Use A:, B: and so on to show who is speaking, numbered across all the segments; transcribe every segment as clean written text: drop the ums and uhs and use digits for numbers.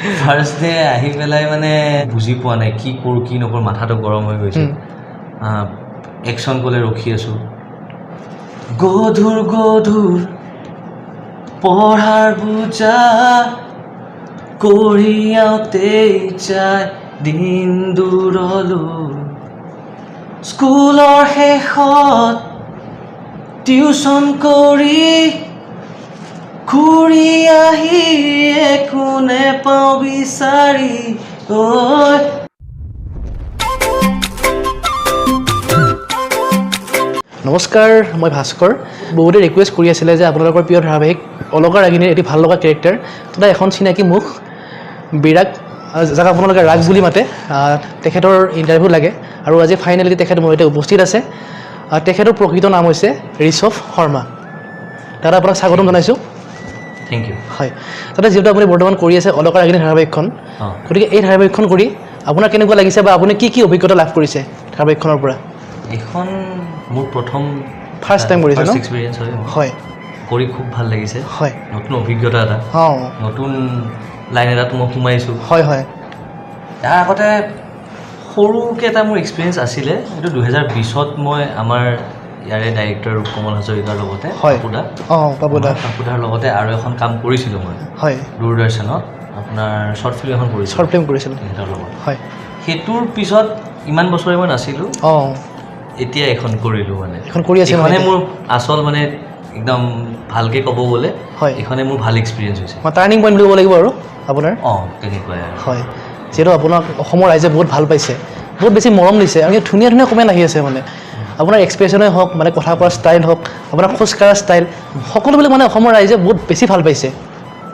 A: First day আহি পেলাই মানে বুজি পোৱা নাই কি কৰোঁ কি নকৰোঁ, মাথাটো গৰম হৈ গৈছে। একশ্যন ক'লে ৰখি আছোঁ, গধুৰ গধুৰ পঢ়াৰ বোজা কঢ়িয়াওঁতেই যায় দিন দূৰলৈ, স্কুলৰ শেষত টিউচন কৰি ঘূৰি আহি একো নেপাওঁ বিচাৰি।
B: নমস্কাৰ, মই ভাস্কৰ। বহুতে ৰিকুৱেষ্ট কৰি আছিলে যে আপোনালোকৰ প্ৰিয় ধাৰাবাহিক অলকা ৰাগিনীৰ এটি ভাল লগা কেৰেক্টাৰ তথা এখন চিনাকি মুখ বিৰাগ, যাক আপোনালোকে ৰাগ বুলি মাতে, তেখেতৰ ইণ্টাৰভিউ লাগে আৰু আজি ফাইনেলি তেখেত মোৰ সৈতে উপস্থিত আছে। তেখেতৰ প্ৰকৃত নাম হৈছে ঋষভ শৰ্মা। দাদা, আপোনাক স্বাগতম জনাইছোঁ।
A: Thank you.
B: হয় দাদা, যিহেতু আপুনি বৰ্তমান কৰি আছে অলকা ৰাগিনী ধাৰাবাহিকখন, গতিকে এই ধাৰাবাহিকখন কৰি আপোনাৰ কেনেকুৱা লাগিছে বা আপুনি কি কি অভিজ্ঞতা লাভ কৰিছে ধাৰাবাহিকখনৰ পৰা?
A: এইখন মোৰ প্ৰথম
B: ফাৰ্ষ্ট টাইম কৰিছে ন?
A: এক্সপিৰিয়েঞ্চ হয়।
B: হয়,
A: কৰি খুব ভাল লাগিছে।
B: হয়,
A: নতুন অভিজ্ঞতা এটা, নতুন লাইন এটাত মই সোমাইছোঁ।
B: হয়, হয়।
A: তাৰ আগতে সৰুকৈ এটা মোৰ এক্সপিৰিয়েঞ্চ আছিলে, এইটো 2020 মই আমাৰ ইয়াৰে ডাইৰেক্টৰ ৰূপকমল হাজৰিকাৰ লগতে পাপুদাৰ লগতে আৰু এখন কাম কৰিছিলোঁ মই। হয়, দূৰদৰ্শনত আপোনাৰ শ্বৰ্ট ফিল্ম এখন কৰিছিলোঁ তেখেতৰ লগত। হয়, সেইটোৰ পিছত ইমান বছৰে মই নাছিলোঁ। এতিয়া এখন কৰিলোঁ, মানে এখন কৰি আছে মানে মোৰ আচল মানে একদম ভালকৈ ক'ব গ'লে এইখনে মোৰ ভাল এক্সপিৰিয়েঞ্চ হৈছে,
B: টাৰ্ণিং পইণ্ট বুলি ক'ব লাগিব আৰু আপোনাৰ।
A: তেনেকুৱাই আৰু। হয়,
B: যিহেতু আপোনাক অসমৰ ৰাইজে বহুত ভাল পাইছে, বহুত বেছি মৰম দিছে, আৰু ধুনীয়া ধুনীয়া কমেণ্ট আহি আছে। মানে আপোনাৰ এক্সপ্ৰেশ্যনেই হওক, মানে কথা কোৱাৰ ষ্টাইল হওক, আপোনাৰ খোজকঢ়াৰ ষ্টাইল, সকলোবিলাক মানে অসমৰ ৰাইজে বহুত বেছি ভাল পাইছে।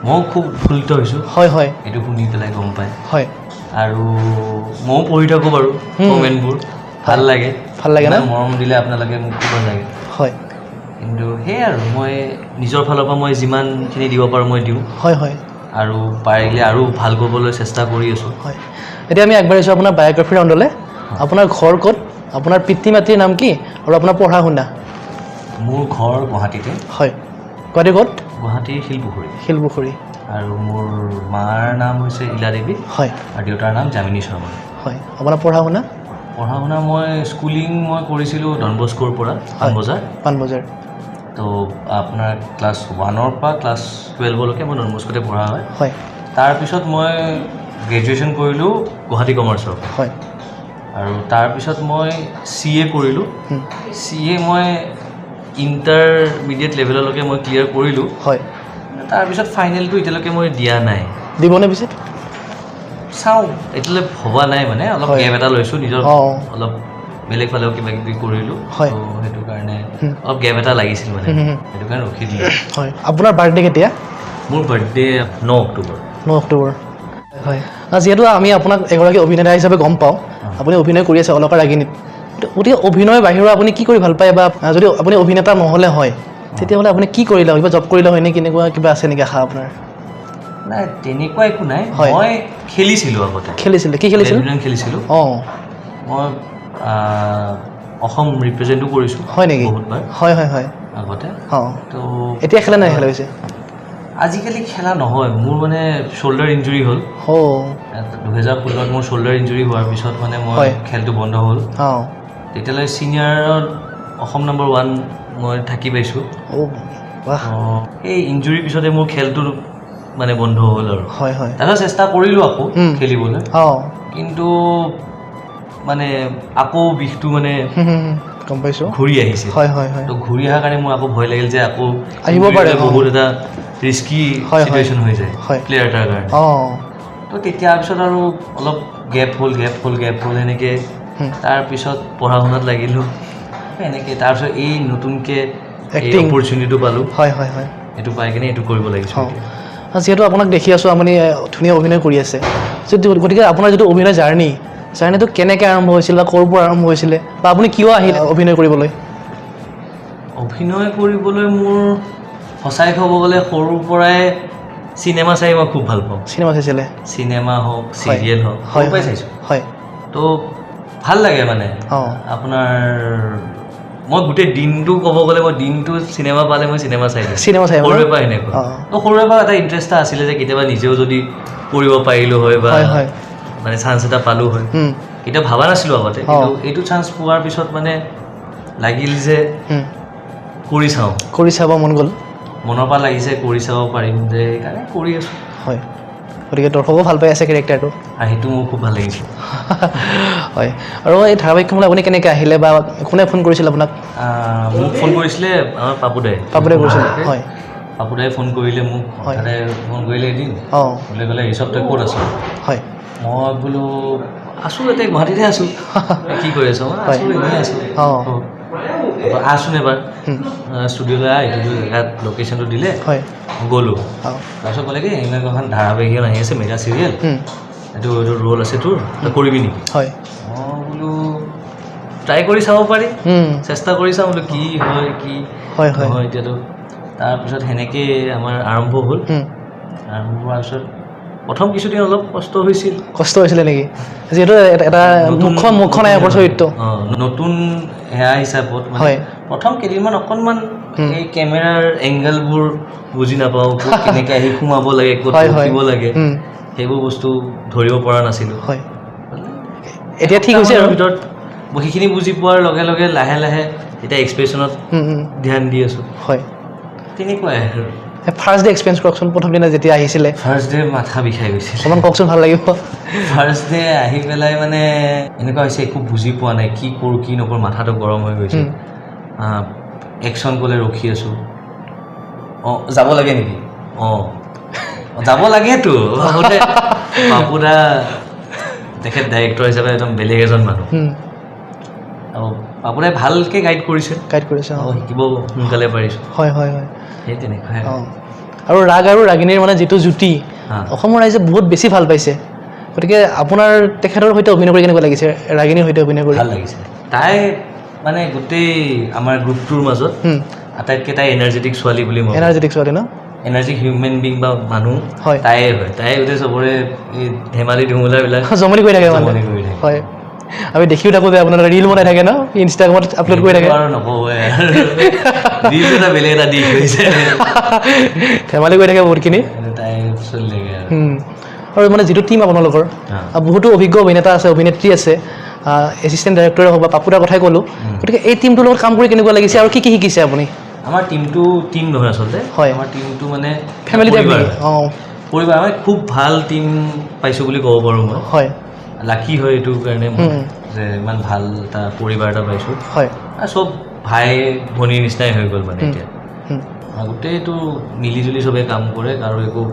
A: ময়ো খুব উৎফুল্লিত হৈছোঁ। হয়, হয়, এইটো শুনি পেলাই গম পায়। হয়, আৰু ময়ো পঢ়ি থাকোঁ বাৰু কমেণ্টবোৰ, ভাল লাগে ন? মৰম দিলে আপোনালোকে মোক দিব লাগে। হয়, কিন্তু সেয়াই আৰু মই নিজৰ ফালৰ পৰা মই যিমানখিনি দিব পাৰোঁ মই দিওঁ। হয়, হয়, আৰু পাৰিলে আৰু ভাল কৰিবলৈ চেষ্টা কৰি আছোঁ।
B: হয়, এতিয়া আমি আগবাঢ়িছোঁ আপোনাৰ বায়'গ্ৰাফিৰ অন্তলৈ। আপোনাৰ ঘৰ ক'ত, আপোনাৰ পিতৃ মাতৃৰ নাম কি, আৰু আপোনাৰ পঢ়া শুনা?
A: মোৰ ঘৰ গুৱাহাটীতে। হয়,
B: গুৱাহাটীৰ ক'ত?
A: গুৱাহাটীৰ শিলপুখুৰী। আৰু মোৰ মাৰ নাম হৈছে ইলা দেৱী। হয়, আৰু দেউতাৰ নাম যামিনী শৰ্মা। হয়, আপোনাৰ পঢ়া শুনা? মই স্কুলিং মই কৰিছিলোঁ ডন বস্কোৰ পৰা, পাণবজাৰ। তো আপোনাৰ ক্লাছ 1ৰ পৰা ক্লাছ 12লৈকে মই ডন বস্কোতে পঢ়া হয়। হয়, তাৰপিছত মই গ্ৰেজুৱেশ্যন কৰিলোঁ গুৱাহাটী কমাৰ্চৰ। হয়, আৰু তাৰপিছত মই CA কৰিলোঁ। CA মই ইণ্টাৰমিডিয়েট লেভেললৈকে মই ক্লিয়াৰ কৰিলোঁ। হয়, তাৰপিছত ফাইনেলটো এতিয়ালৈকে মই দিয়া নাই। দিবনে পিছত? চাওঁ, এতিয়ালৈ ভবা নাই, মানে অলপ গেপ এটা লৈছোঁ নিজৰ, অলপ বেলেগ ফালেও কিবা কিবি কৰিলোঁ। হয়, সেইটো কাৰণে অলপ গেপ এটা লাগিছিল, মানে সেইটো কাৰণে ৰখি দিলোঁ। হয়, আপোনাৰ বাৰ্থডে কেতিয়া? মোৰ বাৰ্থডে 9 অক্টোবৰ।
B: 9 অক্টোবৰ। হয়, যিহেতু আমি আপোনাক এগৰাকী অভিনেতা হিচাপে গম পাওঁ, আপুনি অভিনয় কৰি আছে অলকা ৰাগিনীত, গতিকে অভিনয়ৰ বাহিৰেও আপুনি কি কৰি ভাল পায়, বা যদি আপুনি অভিনেতা নহ'লে হয় তেতিয়াহ'লে আপুনি কি কৰিলে হয়, কিবা জব কৰিলে হয় নে, কেনেকুৱা কিবা আছে নেকি আশা আপোনাৰ?
A: নাই, তেনেকুৱা একো নাই। মই খেলিছিলোঁ আগতে। কি খেলিছিলোঁ? খেলিছিলোঁ। মই অসম ৰিপ্ৰেজেণ্টো কৰিছোঁ। হয় নেকি? বহুতবাৰ। হয়, হয়, হয়, আগতে। তো এতিয়া খেলা নাই, খেলা হৈছে? আজিকালি খেলা নহয়, মোৰ মানে শ্ব'ল্ডাৰ ইঞ্জুৰি হ'ল। 2016ত মোৰ শ্ব'ল্ডাৰ ইঞ্জুৰি হোৱাৰ পিছত মানে মই খেলটো বন্ধ হ'ল। তেতিয়ালৈ ছিনিয়ৰত অসম নম্বৰ 1 মই থাকি পাইছোঁ। এই ইঞ্জুৰিৰ পিছতে মোৰ খেলটো মানে বন্ধ হ'ল আৰু। হয়, হয়, তাৰপিছত চেষ্টা কৰিলোঁ আকৌ খেলিবলৈ, কিন্তু মানে আকৌ বিষটো মানে গম পাইছোঁ ঘূৰি আহিছে। হয়, হয়, হয়। তো ঘূৰি অহাৰ কাৰণে মোৰ আকৌ ভয় লাগিল যে আকৌ আহিব পাৰে, বহুত এটা ৰিস্কি চিটুৱেশ্যন হৈ যায় প্লেয়াৰ এটাৰ কাৰণে। তো তেতিয়াৰ পিছত আৰু অলপ গেপ হ'ল এনেকৈ। তাৰপিছত পঢ়া শুনাত লাগিলোঁ এনেকৈ, তাৰপিছত এই নতুনকৈ অপৰচুনিটিটো পালোঁ। হয়, হয়, হয়, এইটো পাই কিনে এইটো কৰিব লাগিছিল।
B: যিহেতু আপোনাক দেখি আছোঁ, আপুনি ধুনীয়া অভিনয় কৰি আছে, গতিকে আপোনাৰ যিটো অভিনয় জাৰ্ণিটো কেনেকৈ আৰম্ভ হৈছিল, বা ক'ৰ পৰা আৰম্ভ হৈছিলে, বা আপুনি কিয় আহিলে অভিনয় কৰিবলৈ?
A: অভিনয় কৰিবলৈ মোৰ সঁচাই ক'ব গ'লে সৰুৰ পৰাই চিনেমা চাই মই খুব ভাল পাওঁ। চিনেমা চাইছিলে? চিনেমা হওক, চিৰিয়েল হওক, সৰুৰ পৰাই চাইছোঁ। হয়, তো ভাল লাগে মানে আপোনাৰ মই গোটেই দিনটো ক'ব গ'লে মই দিনটো চিনেমা পালে মই চিনেমা চাই দিওঁ
B: চিনেমা চাই
A: সৰুৰে পৰা এনেকুৱা তো সৰুৰে পৰা এটা ইণ্টাৰেষ্ট এটা আছিলে যে কেতিয়াবা নিজেও যদি কৰিব পাৰিলোঁ হয় বা মানে চান্স এটা পালোঁ হয় কেতিয়াও ভবা নাছিলোঁ আগতে কিন্তু এইটো চান্স পোৱাৰ পিছত মানে লাগিল যে কৰি চাব মন গ'ল মনৰ পৰা লাগিছে কৰি চাব পাৰিম যে সেইকাৰণে কৰি আছোঁ
B: হয় গতিকে দৰ্শকো ভাল পাই আছে কেৰেক্টাৰটো
A: আৰু সেইটো মোৰ খুব ভাল লাগিছে
B: হয় আৰু এই ধাৰাবাহিকখনলৈ আপুনি কেনেকৈ আহিলে বা কোনে ফোন কৰিছিল আপোনাক
A: মোক ফোন কৰিছিলে আমাৰ পাপুদাই
B: কৰিছিলে হয়
A: পাপুদাই ফোন কৰিলে মোক হঠাতে ফোন কৰিলে এদিন বোলে ক'লে ঋষভ তই ক'ত আছ
B: হয়
A: মই বোলো আছোঁ এতিয়া গুৱাহাটীতে আছোঁ কি কৰি আছ আছোঁ এনেই আছোঁ আছোন এবাৰ ষ্টুডিঅ'লৈ এইটো ইয়াত লোকেশ্যনটো দিলে গ'লোঁ তাৰপিছত ক'লে কি এনেকুৱা এখন ধাৰাবাহিক আহি আছে মেগা চিৰিয়েল এইটো ৰোল আছে তোৰ তই কৰিবি নেকি
B: হয়
A: মই বোলো ট্ৰাই কৰি চাব পাৰি চেষ্টা কৰি চাওঁ বোলো কি হয় কি হয় এতিয়াতো তাৰপিছত সেনেকৈ আমাৰ আৰম্ভ হ'ল আৰম্ভ হোৱাৰ পিছত প্ৰথম কিছুদিন অলপ কষ্ট হৈছিলে নেকি যিহেতু এটা মুখ্য নায়কৰ চৰিত্ৰ নতুন সেয়া হিচাপত মানে প্ৰথম কেইদিনমান অকণমান এই কেমেৰাৰ এংগেলবোৰ বুজি নাপাওঁ কেনেকৈ আহি সোমাব লাগে ক'ত ৰখিব লাগে সেইবোৰ বস্তু ধৰিব পৰা নাছিলোঁ এতিয়া ঠিক হৈছে আৰু ভিতৰত সেইখিনি বুজি পোৱাৰ লগে লগে লাহে লাহে এতিয়া এক্সপ্ৰেছনত ধ্যান দি আছোঁ হয় তেনেকুৱাই আৰু ফাৰ্ষ্ট ডে এক্সপিৰিয়েঞ্চ কওকচোন প্ৰথম দিনা যেতিয়া আহিছিলে ফাৰ্ষ্ট ডে মাথা বিষাই গৈছিল অকণমান কওকচোন ভাল লাগিব ফাৰ্ষ্ট ডে আহি পেলাই মানে এনেকুৱা হৈছে একো বুজি পোৱা নাই কি কৰোঁ কি নকৰোঁ মাথাটো গৰম হৈ গৈছে একশ্যন ক'লে ৰখি আছোঁ যাব লাগে নেকি যাব লাগেতো পাপুদা তেখেত ডাইৰেক্টৰ হিচাপে একদম বেলেগ এজন মানুহ আৰু পাপুদাই ভালকৈ গাইড কৰিছে শিকিব সোনকালে পাৰিছোঁ হয় সেই তেনেকুৱাই আৰু ৰাগ আৰু ৰাগিনীৰ মানে যিটো জুতি অসমৰ ৰাইজে বহুত বেছি ভাল পাইছে গতিকে আপোনাৰ তেখেতৰ সৈতে অভিনয় কৰি কেনেকুৱা লাগিছে ৰাগিনীৰ সৈতে অভিনয় কৰি ভাল লাগিছে তাই মানে গোটেই আমাৰ গ্ৰুপটোৰ মাজত আটাইতকৈ তাই এনাৰ্জেটিক ছোৱালী বুলি মই এনাৰ্জেটিক ছোৱালী ন এনাৰ্জিক হিউমেন বিং বা মানুহ হয় তাই গোটেই চবৰে এই ধেমালি ধুমুলাবিলাক জমনি কৰি থাকে হয় আমি দেখিও থাকোঁ যে আপোনাৰ ৰিল বনাই থাকে ন ইনষ্টাগ্ৰামত আপলোড কৰি থাকে আৰু নক'বই ৰিল এটা বেলেগ এটা দিশ হৈছে ধেমালি কৰি থাকে বহুতখিনি তাই চলি থাকে আৰু মানে যিটো টীম আপোনালোকৰ বহুতো অভিজ্ঞ অভিনেতা আছে অভিনেত্ৰী আছে এছিষ্টেণ্ট ডাইৰেক্টৰে হওক বা পাপুদাৰ কথাই ক'লোঁ গতিকে এই টীমটোৰ লগত কাম কৰি কেনেকুৱা লাগিছে আৰু কি কি শিকিছে আপুনি আমাৰ টিমটো টিম নহয় আচলতে হয় আমাৰ টিমটো মানে ফেমিলি পৰিবাৰ আমি খুব ভাল টিম পাইছোঁ বুলি ক'ব পাৰোঁ মই হয় লাকি হয় এইটো কাৰণে মই যে ইমান ভাল এটা পৰিবাৰ এটা পাইছোঁ হয় আৰু চব ভাই ভনীৰ নিচিনাই হৈ গ'ল মানে এতিয়া গোটেইটো মিলিজুলি চবেই কাম কৰে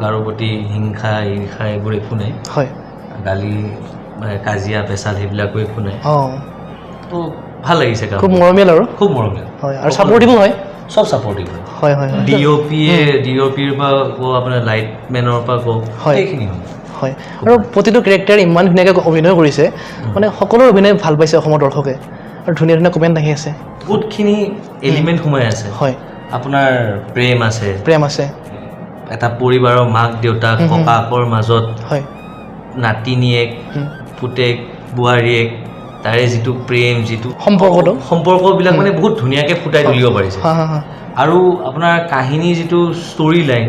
A: কাৰো প্ৰতি হিংসা ঈৰ্ষা এইবোৰ একো নাই হয় গালি কাজিয়া পেচাল সেইবিলাকো একো নাই তো ভাল লাগিছে খুব মৰমীয়াল আৰু খুব মৰমীয়াল হয় আৰু ছাপৰ্টিভো হয় চব ছাপৰ্টিভ হয় ডি অ' পিৰ পৰা কওঁ আপোনাৰ লাইটমেনৰ পৰা কওঁ সেইখিনি হয় আৰু প্ৰতিটো কেৰেক্টাৰ ইমান ধুনীয়াকৈ অভিনয় কৰিছে মানে সকলোৰে অভিনয় ভাল পাইছে অসমৰ দৰ্শকে আৰু ধুনীয়া ধুনীয়া কমেণ্ট আহি আছে বহুতখিনি এলিমেণ্ট সোমাই আছে হয় আপোনাৰ প্ৰেম আছে এটা পৰিবাৰৰ মাক দেউতাক ককাকৰ মাজত হয় নাতিনীয়েক পুতেক বোৱাৰীয়েক তাৰে যিটো প্ৰেম যিটো সম্পৰ্কবিলাক মানে বহুত ধুনীয়াকৈ ফুটাই তুলিব পাৰিছে আৰু আপোনাৰ কাহিনী যিটো ষ্টৰি লাইন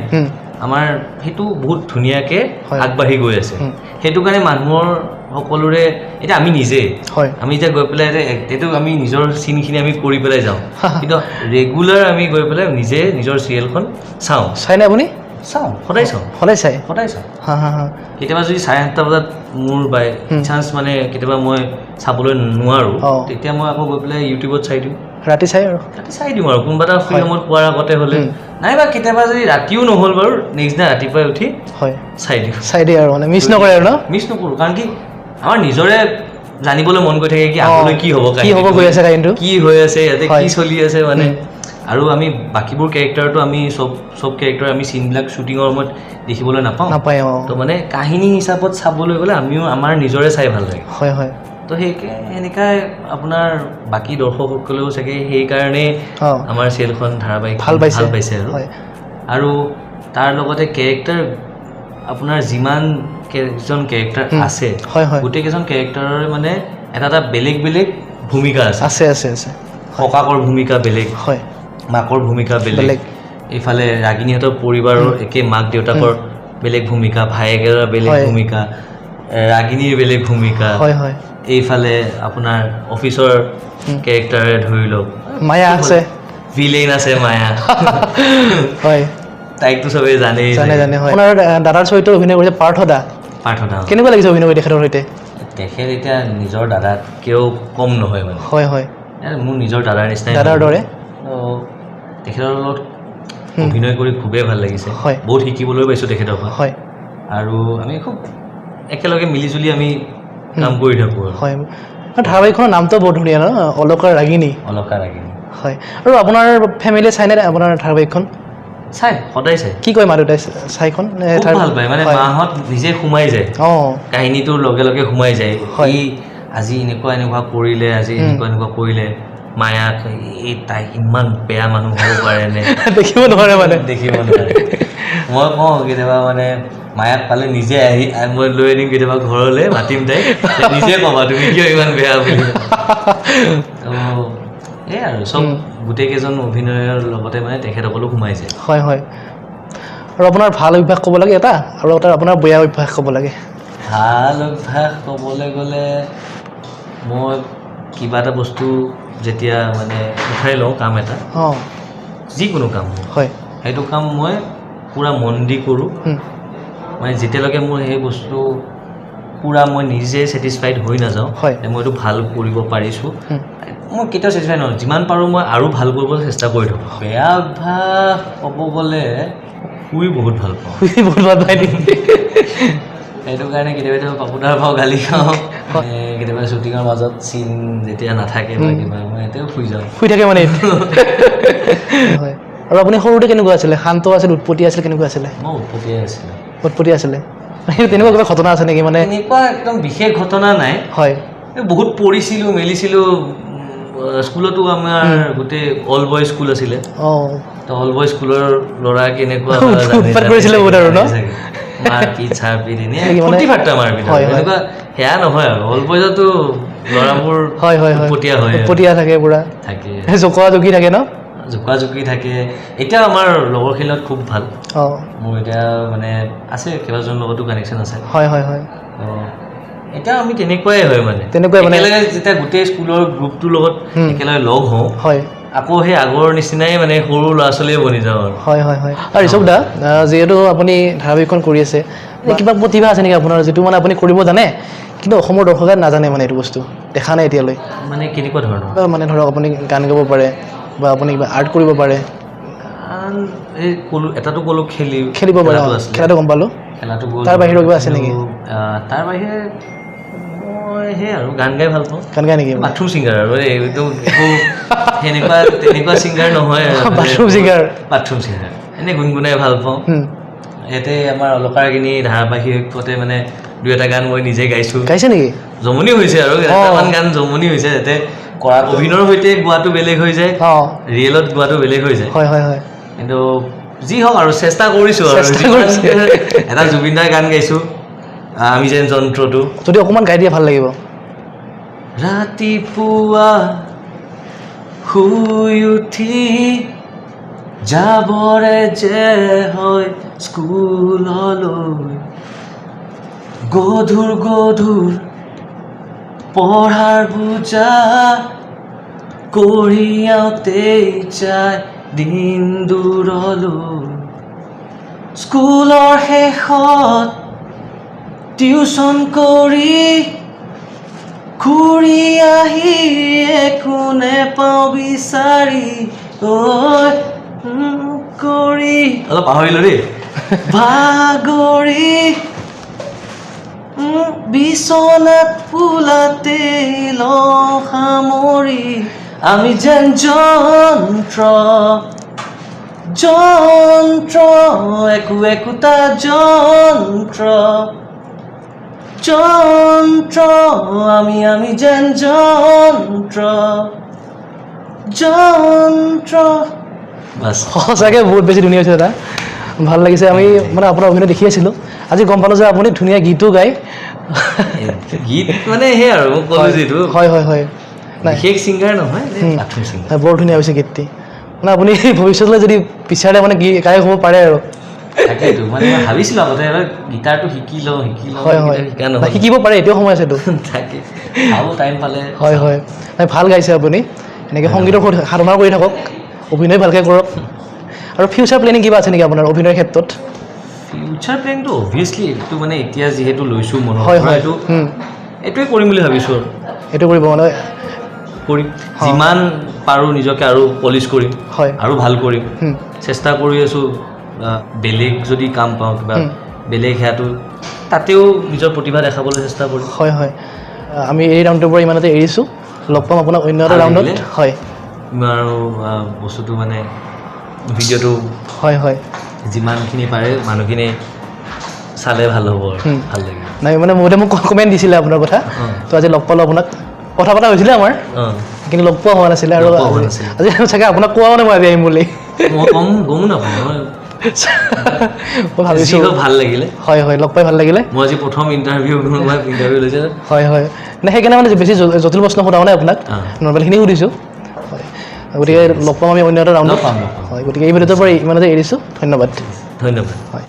A: আমাৰ সেইটো বহুত ধুনীয়াকৈ আগবাঢ়ি গৈ আছে সেইটো কাৰণে মানুহৰ সকলোৰে এতিয়া আমি নিজে আমি এতিয়া গৈ পেলাই এইটো আমি নিজৰ চিনখিনি আমি কৰি পেলাই যাওঁ কিন্তু ৰেগুলাৰ আমি গৈ পেলাই নিজে নিজৰ চিৰিয়েলখন চাই নে আপুনি চাওঁ সদায় চাই কেতিয়াবা যদি 7:30 বজাত মোৰ বাই চান্স মানে কেতিয়াবা মই চাবলৈ নোৱাৰোঁ তেতিয়া মই আকৌ গৈ পেলাই ইউটিউবত চাই দিওঁ ৰাতি চাই দিওঁ আৰু কোনোবা এটা ফ্ৰী সময়ত পোৱাৰ আগতে হ'লে নাইবা কেতিয়াবা যদি ৰাতিও নহ'ল বাৰু নেক্সট ডে ৰাতিপুৱাই উঠি চাই দিয়ে আৰু মানে মিছ নকৰে আৰু ন মিছ নকৰোঁ কাৰণ কি আমাৰ নিজৰে জানিবলৈ মন গৈ থাকে কি আগলৈ কি হ'ব গৈ আছে কিন্তু কি হৈ আছে ইয়াতে কি চলি আছে মানে আৰু আমি বাকীবোৰ কেৰেক্টাৰটো আমি চব কেৰেক্টাৰ আমি চিনবিলাক শ্বুটিঙৰ সময়ত দেখিবলৈ নাপাওঁ তো মানে কাহিনী হিচাপত চাবলৈ গ'লে আমিও আমাৰ নিজৰে চাই ভাল লাগে হয় তো সেনেকাই আপোনাৰ বাকী দৰ্শকসকলেও চাগে সেইকাৰণে আমাৰ চিৰিয়েলখন ধাৰাবাহিক ভাল পাইছে আৰু তাৰ লগতে কেৰেক্টাৰ আপোনাৰ যিমান কেইজন কেৰেক্টাৰ আছে গোটেইকেইজন কেৰেক্টাৰৰে মানে এটা বেলেগ বেলেগ ভূমিকা আছে ককাকৰ ভূমিকা বেলেগ,
B: হয়
A: মাকৰ ভূমিকা বেলেগ, এইফালে ৰাগিনীহঁতৰ পৰিবাৰৰ একে মাক দেউতাকৰ বেলেগ ভূমিকা, ভায়েকৰ বেলেগ ভূমিকা, ৰাগিনীৰ বেলেগ ভূমিকা,
B: হয় হয়
A: এইফালে আপোনাৰ অফিচৰ কেৰেক্টাৰে ধৰি লওক
B: মায়া আছে,
A: ভিলেইন আছে মায়া,
B: হয়
A: তাইকতো চবেই জানেই।
B: জানে হয়। আপোনাৰ দাদাৰ চৰিত্ৰত অভিনয় কৰিছে পাৰ্থ দা। কেনেকুৱা লাগিছে অভিনয় কৰি তেখেতৰ সৈতে?
A: তেখেত এতিয়া নিজৰ দাদাতকৈও কম নহয় মানে।
B: হয় হয়
A: মোৰ নিজৰ দাদাৰ নিচিনাই,
B: দাদাৰ দৰে।
A: তেখেতৰ লগত অভিনয় কৰি খুবেই ভাল লাগিছে,
B: হয়
A: বহুত শিকিবলৈ পাইছোঁ তেখেতৰ পৰা।
B: হয়
A: আৰু আমি খুব একেলগে মিলিজুলি আমি কাম কৰি থাকোঁ আৰু।
B: হয় ধাৰাবাহিকখনৰ নামটো বহুত ধুনীয়া ন, অলকা ৰাগিনী।
A: অলকা ৰাগিনী
B: হয়। আৰু আপোনাৰ ফেমিলিয়ে চাইনে আপোনাৰ ধাৰাবাহিকখন?
A: চাই, সদায় চাই।
B: কি কয় মা দেউতাই চাইখন?
A: ভাল পায় মানে, মাহঁত নিজে সোমাই যায় কাহিনীটোৰ লগে লগে সোমাই যায়। এই আজি এনেকুৱা এনেকুৱা কৰিলে, আজি এনেকুৱা এনেকুৱা কৰিলে, মায়াক এই তাই ইমান বেয়া মানুহ হ'ব পাৰেনে,
B: দেখিব নোৱাৰে মানে,
A: দেখিব নোৱাৰে। মই কওঁ কেতিয়াবা মানে মায়াক পালে নিজে আহি মই লৈ আনিম কেতিয়াবা ঘৰলৈ, মাতিম তাইক, নিজে ক'বা তুমি কিয় ইমান বেয়া বুলি। এই আৰু চব গোটেইকেইজন অভিনয়ৰ লগতে মানে তেখেতসকলো সোমাই যায়। হয়
B: হয়। আৰু আপোনাৰ ভাল অভ্যাস ক'ব লাগে এটা, আৰু এটা আপোনাৰ বেয়া অভ্যাস ক'ব লাগে।
A: ভাল অভ্যাস ক'বলৈ গ'লে, মই কিবা এটা বস্তু যেতিয়া মানে উঠাই লওঁ কাম এটা, যিকোনো কাম হয়, সেইটো কাম মই পূৰা মন দি কৰোঁ। মানে যেতিয়ালৈকে মোৰ সেই বস্তুটো পূৰা মই নিজে ছেটিছফাইড হৈ নাযাওঁ, মই এইটো ভাল কৰিব পাৰিছোঁ, মই কেতিয়াও ছেটিছফাইড নহয়। যিমান পাৰোঁ মই আৰু ভাল কৰিবলৈ চেষ্টা কৰি থাকোঁ। বেয়া অভ্যাস ক'ব গ'লে শুই বহুত ভাল পাওঁ।
B: শুই বহুত ভাল পায় নেকি?
A: সেইটো কাৰণে কেতিয়াবা পাপুদাৰ পাওঁ, গালি খাওঁ। কেতিয়াবা শ্বুটিঙৰ মাজত চিন যেতিয়া নাথাকে বা কিবা, মই এতিয়াও শুই যাওঁ।
B: শুই থাকে মানে? হয়। আৰু আপুনি সৰুতে কেনেকুৱা আছিলে? শান্ত আছিল, উৎপতীয়া আছিল, কেনেকুৱা আছিলে?
A: মই উৎপতীয়া আছিলোঁ।
B: উৎপতীয়া আছিলে? তেনেকুৱা কিবা ঘটনা আছে নেকি? মানে
A: তেনেকুৱা একদম বিশেষ ঘটনা নাই।
B: হয়। বহুত
A: পঢ়িছিলোঁ, মেলিছিলোঁ। স্কুলতো আমাৰ গোটেই অল বয় স্কুল আছিলে। অল বয় স্কুলৰ ল'ৰা কেনেকুৱা
B: কৰিছিলে বহুত আৰু ন?
A: মাৰপিট চাৰপিট এনেই ফূৰ্তি ফাৰ্তা মাৰপিট, এনেকুৱা সেয়া নহয় আৰু। অল বয়জতো ল'ৰাবোৰ উৎপতীয়া হয়,
B: উৎপতীয়া থাকে, পুৰা থাকে, জোকোৱা জুকি থাকে ন?
A: জোকোৱা জুকি থাকে। এতিয়াও আমাৰ লগৰখিনিৰ লগত খুব ভাল। মোৰ এতিয়া মানে আছে, কেইবাজনৰ লগতো কানেকশ্যন আছে। হয় হয় হয়। এতিয়া আমি তেনেকুৱাই হয় মানে, একেলগে যেতিয়া গোটেই স্কুলৰ গ্ৰুপটোৰ লগত একেলগে লগ হওঁ, আকৌ সেই আগৰ নিচিনাই মানে সৰু ল'ৰা ছোৱালীয়ে বনি যাওঁ আৰু। হয় হয় হয়। আৰু ঋষভ দা, যিহেতু আপুনি ধাৰাবাহিকখন কৰি আছে, কিবা প্ৰতিভা আছে নেকি আপোনাৰ, যিটো মানে আপুনি কৰিব জানে কিন্তু অসমৰ দৰ্শকে নাজানে, মানে এইটো বস্তু দেখা নাই এতিয়ালৈ? মানে কেনেকুৱা ধৰণৰ? মানে ধৰক আপুনি গান গাব পাৰে, বা আপুনি কিবা আৰ্ট কৰিব পাৰে। গান এই ক'লোঁ, এটাটো ক'লোঁ খেলিব পাৰে, খেলাটো গম পালোঁ। খেলাটো গ'ল। তাৰ বাহিৰেও কিবা আছে নেকি? তাৰ বাহিৰে মই সেই আৰু গান গাই ভাল পাওঁ। গান গাই নেকি? বাথৰুম ছিংগাৰ আৰু এইটো একো সেনেকুৱা তেনেকুৱা ছিংগাৰ নহয় আৰু। Bathroom singer? বাথৰুম ছিংগাৰ, এনেই গুণগুণাই ভাল পাওঁ। ইয়াতে আমাৰ অলকা ৰাগিনী ধাৰাবাহিকতে মানে দুই এটা গান মই নিজে গাইছোঁ। গাইছে নেকি? জমনি হৈছে আৰু এটামান গান জমনি হৈছে, যাতে কৰা অভিনয়ৰ সৈতে গোৱাটো বেলেগ হৈ যায়, ৰিয়েলত গোৱাটো বেলেগ হৈ যায়। হয় হয় হয়। কিন্তু যি হওক আৰু চেষ্টা কৰিছোঁ আৰু। এটা জুবিন দাৰ গান গাইছোঁ, আমি যেন যন্ত্ৰটো, যদি অকণমান গাই দিয়ে ভাল লাগিব। ৰাতিপুৱা শুই উঠি যাবৰে যে হয় স্কুললৈ, গধুৰ গধুৰ পঢ়াৰ বোজা কঢ়িয়াওঁতেই যায় দিন দূৰলৈ, স্কুলৰ শেষত টিউচন কৰি ঘূৰি আহি একো নেপাওঁ বিচাৰি, কৰি অলপ পাহৰিলোঁ দেই, ভাগৰি বিচনাত ফুলাতেই লওঁ সামৰি, আমি যেন যন্ত্ৰ যন্ত্ৰ, একো একোটা যন্ত্ৰ যন্ত্ৰ, আমি আমি যেন যন্ত্ৰ যন্ত্ৰ। বাছ, সঁচাকৈ বহুত বেছি ধুনীয়া হৈছে দাদা, ভাল লাগিছে। আমি মানে আপোনাৰ অভিনয় দেখি আছিলোঁ, আজি গম পালোঁ যে আপুনি ধুনীয়া গীতো গায়। গীত মানে সেই আৰু মোক ক'লোঁ যিটো, হয় হয় হয়, বিশেষ ছিংগাৰ নহয়, বাথৰুম ছিংগাৰ।
B: বৰ ধুনীয়া হৈছে গীতটি। মানে আপুনি ভৱিষ্যতলৈ যদি বিচাৰে মানে গায়ক হ'ব পাৰে আৰু।
A: তাকেইতো মানে মই ভাবিছিলোঁ আগতে এবাৰ গীটাৰটো শিকি লওঁ
B: হয় হয়,
A: শিকা নহয়,
B: শিকিব পাৰে, এতিয়াও সময় আছেতো।
A: তাকে আৰু টাইম পালে।
B: হয় হয়, ভাল গাইছে আপুনি। এনেকৈ সংগীতৰ সাধনা কৰি থাকক, অভিনয় ভালকৈ কৰক। আৰু ফিউচাৰ প্লেনিং কিবা আছে নেকি আপোনাৰ অভিনয়ৰ ক্ষেত্ৰত?
A: ফিউচাৰ প্লেনিংটো অভিয়াছলি এইটো মানে এতিয়া যিহেতু লৈছোঁ মনত,
B: হয় হয়,
A: এইটোৱে কৰিম বুলি ভাবিছোঁ আৰু।
B: এইটো কৰিব মানে
A: কৰিম, যিমান পাৰোঁ নিজকে আৰু পলিচ কৰিম,
B: হয়
A: আৰু ভাল কৰিম। চেষ্টা কৰি আছোঁ বেলেগ যদি কাম পাওঁ কিবা বেলেগ সেয়াটো তাতেও নিজৰ প্ৰতিভা দেখাবলৈ চেষ্টা কৰিম।
B: হয় হয়, আমি এই ৰাউণ্ডটোৰ পৰা ইমানতে এৰিছোঁ, লগ পাম আপোনাক অন্য এটা ৰাউণ্ডত। হয়,
A: আৰু বস্তুটো মানে ভিডিঅ'টো
B: হয় হয়,
A: যিমানখিনি পাৰে মানুহখিনি চালে ভাল হ'ব আৰু ভাল লাগিব।
B: নাই মানে মোতে মোক কমেণ্ট দিছিলে আপোনাৰ কথা, তো আজি লগ পালোঁ আপোনাক। কথা পতা হৈছিলে আমাৰ, কিন্তু লগ পোৱা হোৱা নাছিলে। আৰু আজি চাগে আপোনাক কোৱাও নাই মই আজি আহিম বুলি।
A: মই গমো নাপাওঁ, মই
B: ভাবিছোঁ
A: ভাল লাগিলে।
B: হয় হয়, লগ পাই ভাল লাগিলে।
A: মই আজি প্ৰথম ইণ্টাৰভিউ লৈছে।
B: হয় হয়, নাই সেইকাৰণে মানে বেছি জটিল প্ৰশ্ন সোধাও নাই আপোনাক, নৰ্মেলখিনি সুধিছোঁ। হয়, গতিকে লগ পাম আমি অন্য এটা ৰাউণ্ডত। হয়, গতিকে এই ভিডিঅ'টোৰ পৰা ইমানতে এৰিছোঁ। ধন্যবাদ।
A: ধন্যবাদ।
B: হয়।